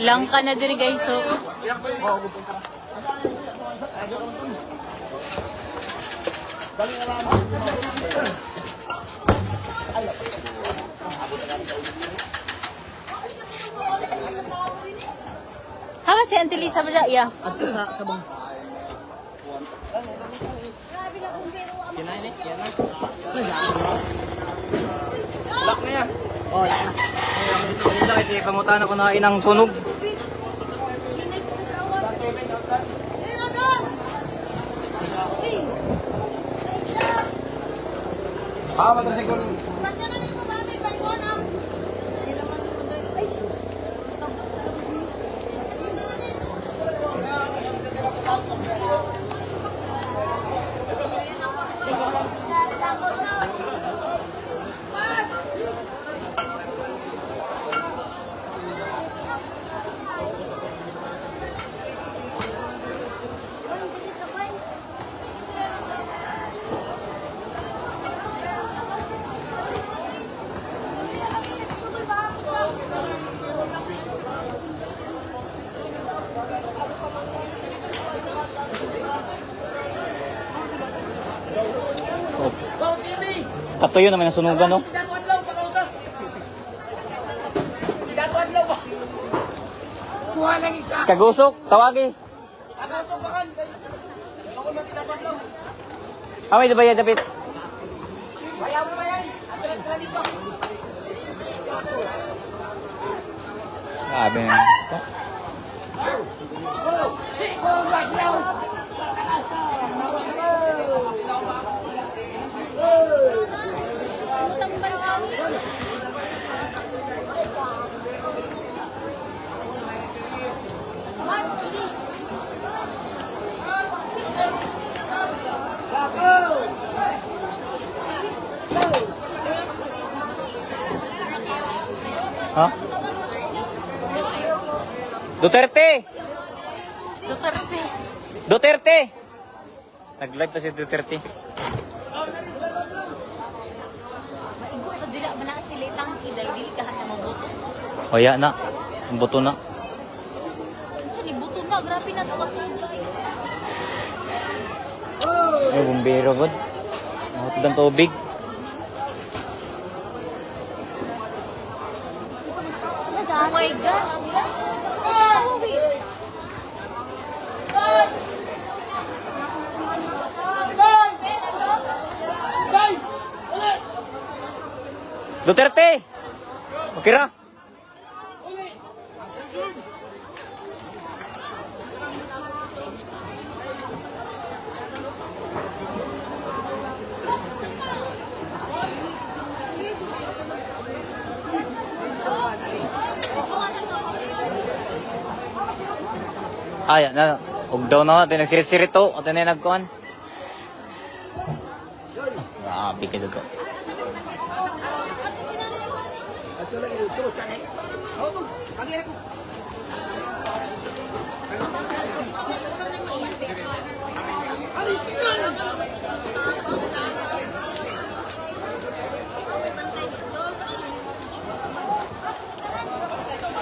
Lang ka na diri guys, so. Hawa si Auntie Lisa ba dyan? Yeah. Ato sa sabang. Lock na yan. Oh, Kanina kasi pangutan ako na inang sunog. Matrasigol. Katuyo naman ang sunugan, no? Kagusok, tawagi. Amay, dabayad, dapit. Sabi na. Ha? Duterte! Duterte. Duterte! Nag-live pa si Duterte. Maigo ka dila ba na sila tangki dahil dili ka na mabuto. O ya na. Ang buto na. Kasi libuto na, grabe na ito kasi yung guys. Ay, bumbero god. Nakot ng tubig. Oh my gosh. Oh, wait. Duterte! Okay ra? Ay, na. Ug daw na, ito nagsirit-sirit to. Ito na nagkuhan. Grabe ka dugo.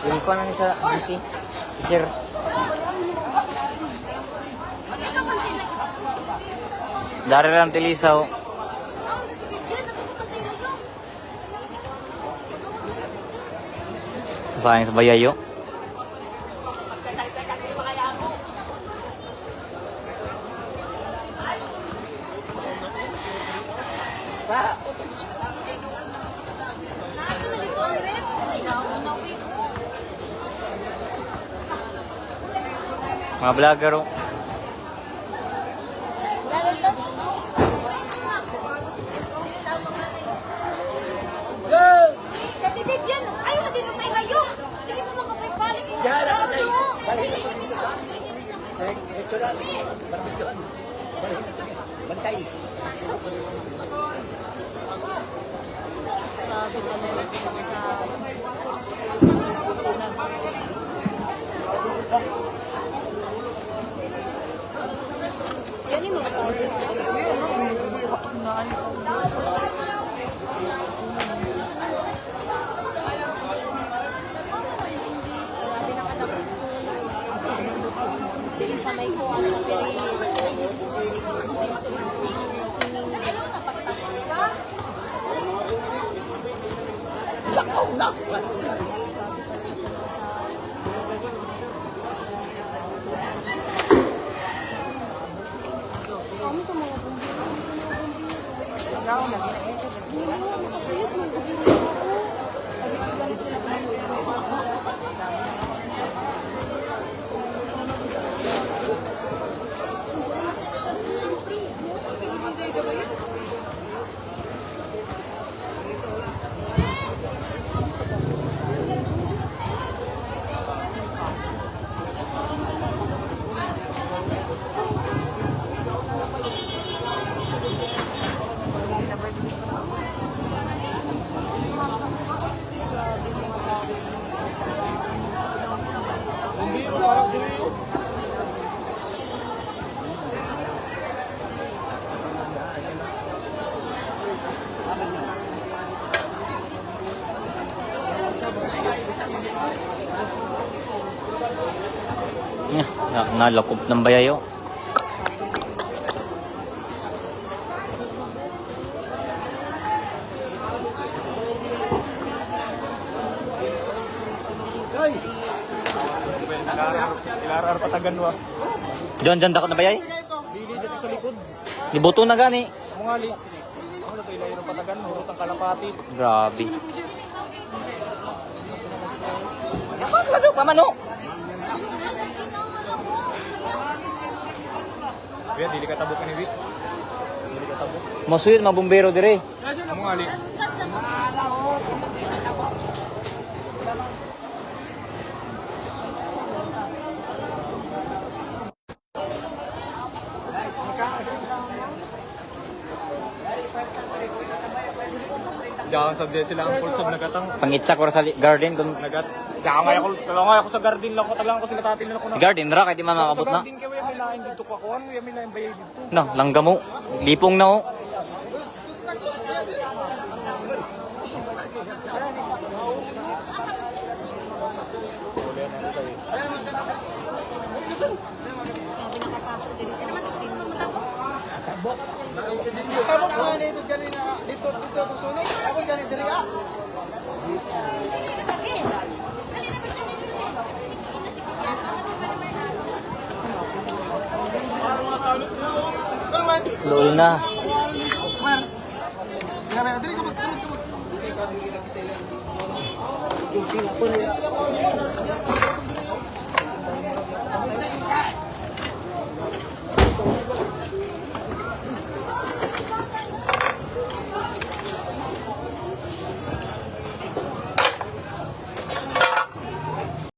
Yung ko na siya, DC. Sir. Dari lang tilisaw. Sayang sa bayayo. Mga vlogger, oh. Sa titid yan. Ayaw na dito sa ilayo. Sige po mga pagpalik. Bantay. Grabe talaga sa mga yan yung mga sa may kuwan sa Piris. Kamu sa mga bumbiro. Ikaw na nakakayot ng bumbiro ako. Sabi sila Nalakop ng bayayo. Ilarar patagan wa. Diyan dako na bayay. Dili dito sa likod. Gibuto na gani. Mungali. Ako na to ilarar patagan, hurot ang kalapati. Grabe. Lado ka man oh. Kuya, dili ka tabok ni Wit. Dili ka tabok. Masuyo mga bumbero dire. Mungali. Diyan sa dia sila ang pulsog nagatang Pangitsa ko sa garden kun nagat. Diyan ako sa garden lang ko tagang ako sila tatin ako na. si garden ra kay di man Sa makabot na. garden kay may lain dito ko kuan, may lain bayay dito. No, langga mo. Lipong na oh. Tabok na dito gali na dito ang sunog. Ako gali diri ah. Lol na. Diri ka